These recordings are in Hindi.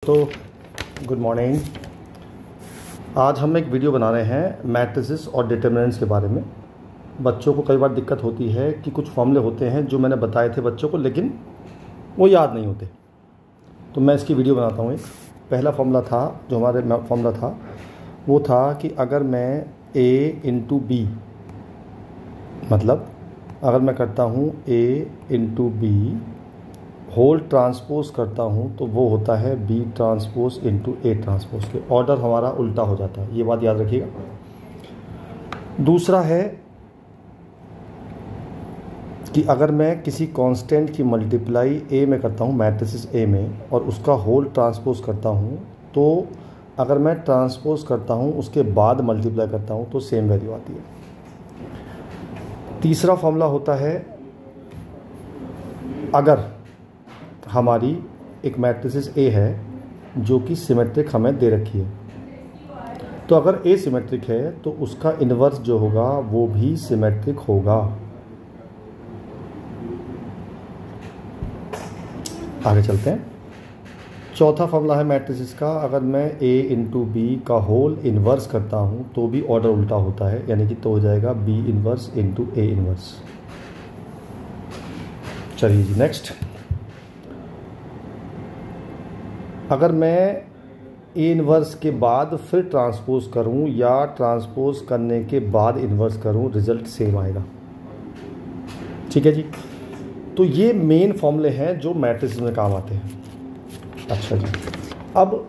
तो गुड मॉर्निंग। आज हम एक वीडियो बना रहे हैं मैट्रिसेस और डिटरमिनेंट्स के बारे में। बच्चों को कई बार दिक्कत होती है कि कुछ फॉर्मूले होते हैं जो मैंने बताए थे बच्चों को, लेकिन वो याद नहीं होते। तो मैं इसकी वीडियो बनाता हूँ। एक पहला फॉर्मूला था जो हमारे फॉर्मूला था वो था कि अगर मैं a इंटू बी, मतलब अगर मैं करता हूँ a into B whole transpose करता हूँ तो वो होता है b transpose into A transpose के। ऑर्डर हमारा उल्टा हो जाता है, ये बात याद रखिएगा। दूसरा है कि अगर मैं किसी कांस्टेंट की मल्टीप्लाई a में करता हूँ, मैट्रिसेस a में, और उसका होल ट्रांसपोज करता हूँ, तो अगर मैं ट्रांसपोज करता हूँ उसके बाद मल्टीप्लाई करता हूँ तो सेम वैल्यू आती है। तीसरा फॉर्मूला होता है अगर हमारी एक मैट्रिसेस A है जो कि सिमेट्रिक हमें दे रखी है, तो अगर A सिमेट्रिक है तो उसका इन्वर्स जो होगा वो भी सिमेट्रिक होगा। आगे चलते हैं। चौथा फॉर्मूला है मैट्रिसेस का, अगर मैं A इंटू बी का होल इन्वर्स करता हूँ तो भी ऑर्डर उल्टा होता है, यानी कि तो हो जाएगा B inverse into A inverse. चलिए जी नेक्स्ट। अगर मैं ए इन्वर्स के बाद फिर ट्रांसपोज करूं या ट्रांसपोज करने के बाद इन्वर्स करूं, रिजल्ट सेम आएगा। ठीक है जी। तो ये मेन फॉर्मूले हैं जो मैट्रिसेस में काम आते हैं। अच्छा जी, अब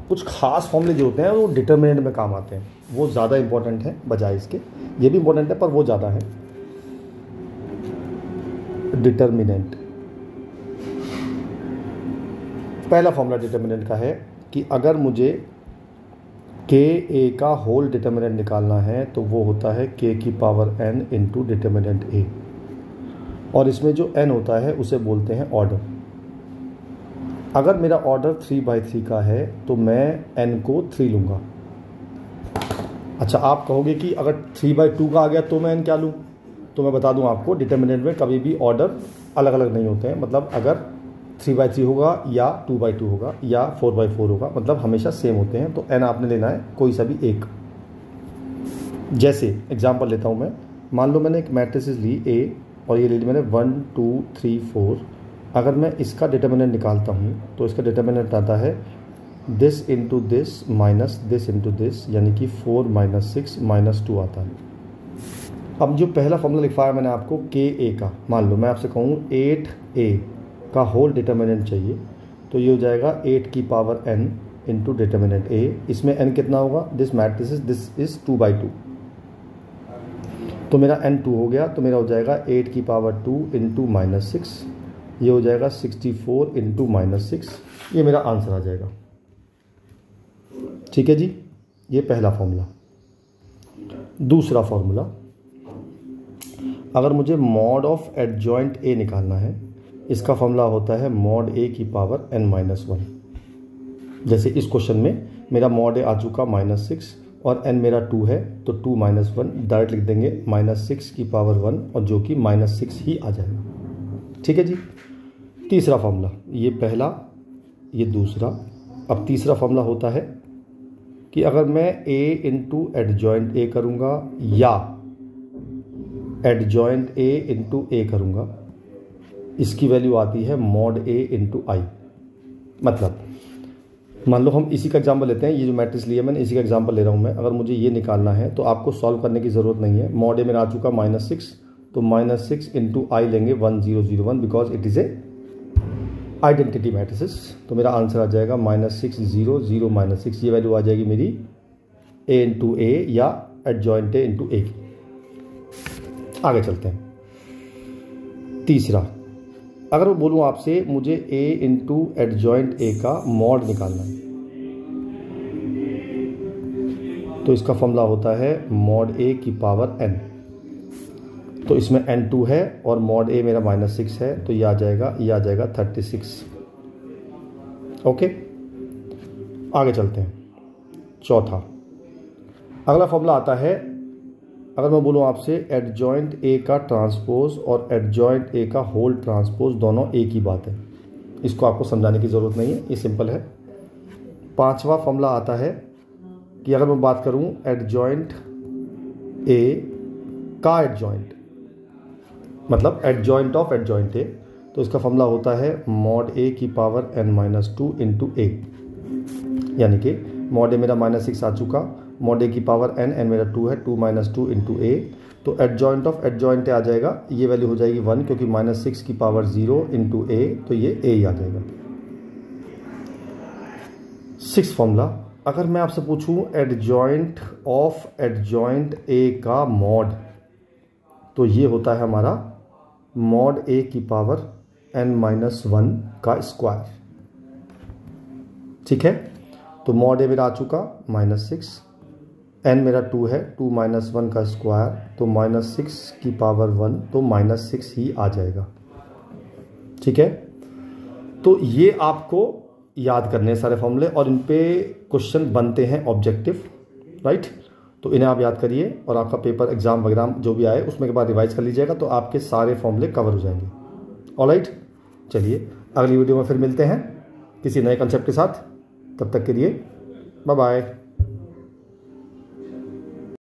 कुछ खास फॉर्मूले जो होते हैं वो डिटरमिनेंट में काम आते हैं, वो ज़्यादा इंपॉर्टेंट है बजाय इसके। ये भी इंपॉर्टेंट है पर वो ज़्यादा है। डिटरमिनेंट, पहला फॉर्मूला डिटरमिनेंट का है कि अगर मुझे के ए का होल डिटरमिनेंट निकालना है तो वो होता है के की power n into determinant A, और इसमें जो n होता है उसे बोलते हैं ऑर्डर। अगर मेरा ऑर्डर 3/3 का है तो मैं n को 3 लूँगा। अच्छा, आप कहोगे कि अगर 3/2 का आ गया तो मैं n क्या लूँ? तो मैं बता दूँ आपको, डिटरमिनेंट में कभी भी ऑर्डर अलग अलग नहीं होते हैं। मतलब अगर 3/3 होगा या 2/2 होगा या 4/4 होगा, मतलब हमेशा सेम होते हैं। तो n आपने लेना है कोई सा भी एक। जैसे एग्जांपल लेता हूँ मैं, मान लो मैंने एक मैट्रिसेस ली A और ये ले ली मैंने 1 2 3 4। अगर मैं इसका डिटरमिनेंट निकालता हूँ तो इसका डिटरमिनेंट आता है this into this minus this into this, यानी कि 4 - 6 - 2 आता है। अब जो पहला फॉर्मूला लिखवाया मैंने आपको के ए का, मान लो मैं आपसे कहूँ 8a का होल डिटरमिनेंट चाहिए, तो ये हो जाएगा 8 की power n into determinant a। इसमें n कितना होगा? दिस मैट्रिसेस दिस इज 2/2, तो मेरा n 2 हो गया, तो मेरा हो जाएगा 8 की पावर 2 इंटू -6, ये हो जाएगा 64 इंटू -6। ये मेरा आंसर आ जाएगा। ठीक है जी, ये पहला फॉर्मूला। दूसरा फॉर्मूला, अगर मुझे मॉड ऑफ एडजॉइंट a निकालना है, इसका फॉर्मूला होता है मॉड a की पावर n-1। जैसे इस क्वेश्चन में मेरा मॉड a आ चुका -6 और n मेरा 2 है, तो 2 - 1 डायरेक्ट लिख देंगे -6 की पावर 1, और जो कि -6 ही आ जाएगा। ठीक है जी। तीसरा फॉर्मूला, ये पहला ये दूसरा। अब तीसरा फॉर्मूला होता है कि अगर मैं a इंटू एडजॉइंट a करूँगा या एडजॉइंट a इंटू a करूँगा, इसकी वैल्यू आती है मॉड a इंटू आई। मतलब मान लो हम इसी का एग्जांपल लेते हैं, ये जो मैट्रिक्स लिया मैंने इसी का एग्जांपल ले रहा हूँ मैं। अगर मुझे ये निकालना है तो आपको सॉल्व करने की ज़रूरत नहीं है। मॉड a मेरा आ चुका -6, तो -6 इंटू आई लेंगे 1001, because it is a identity matrices. तो मेरा आंसर आ जाएगा -6 0 0 -6। ये वैल्यू आ जाएगी मेरी a इंटू a या एडजॉइंट a इंटू a की। आगे चलते हैं। तीसरा, अगर मैं बोलूँ आपसे मुझे a इंटू एडजॉइंट a का मॉड निकालना है, तो इसका फॉर्मूला होता है मॉड a की पावर n। तो इसमें n 2 है और मॉड a मेरा -6 है, तो ये आ जाएगा 36। ओके, आगे चलते हैं। चौथा, अगला फॉर्मूला आता है, अगर मैं बोलूँ आपसे एडजॉइंट a का ट्रांसपोज और एडजॉइंट a का होल ट्रांसपोज दोनों एक ही बात है। इसको आपको समझाने की ज़रूरत नहीं है, ये सिंपल है। पांचवा फॉर्मूला आता है कि अगर मैं बात करूं एडजॉइंट ए का एडजॉइंट, मतलब एडजॉइंट ऑफ एडजॉइंट ए, तो इसका फॉर्मूला होता है मॉड ए की पावर n-2 इंटू ए, यानी कि मॉड ए मेरा -6 आ चुका, मॉड ए की पावर n मेरा 2 है, 2 - 2 इंटू ए, तो एडजॉइंट ऑफ एडजॉइंट ए आ जाएगा, ये वैल्यू हो जाएगी 1 क्योंकि -6 की पावर 0 इंटू ए, तो ये ए ही आ जाएगा। 6 फॉर्मूला, अगर मैं आपसे पूछूं एडजॉइंट ऑफ एडजॉइंट ए का मॉड, तो ये होता है हमारा मॉड ए की पावर n-1 का स्क्वायर। ठीक है, तो मॉड ए मेरा आ चुका -6, n मेरा 2 है, 2 - 1 का स्क्वायर, तो -6 की पावर 1, तो -6 ही आ जाएगा। ठीक है, तो ये आपको याद करने हैं सारे फॉर्मूले, और इन पे क्वेश्चन बनते हैं ऑब्जेक्टिव, राइट। तो इन्हें आप याद करिए और आपका पेपर एग्जाम वगैरह जो भी आए उसमें के बाद रिवाइज कर लीजिएगा, तो आपके सारे फॉर्मूले कवर हो जाएंगे। ऑलराइट, चलिए अगली वीडियो में फिर मिलते हैं किसी नए कंसेप्ट के साथ, तब तक के लिए बाय बाय।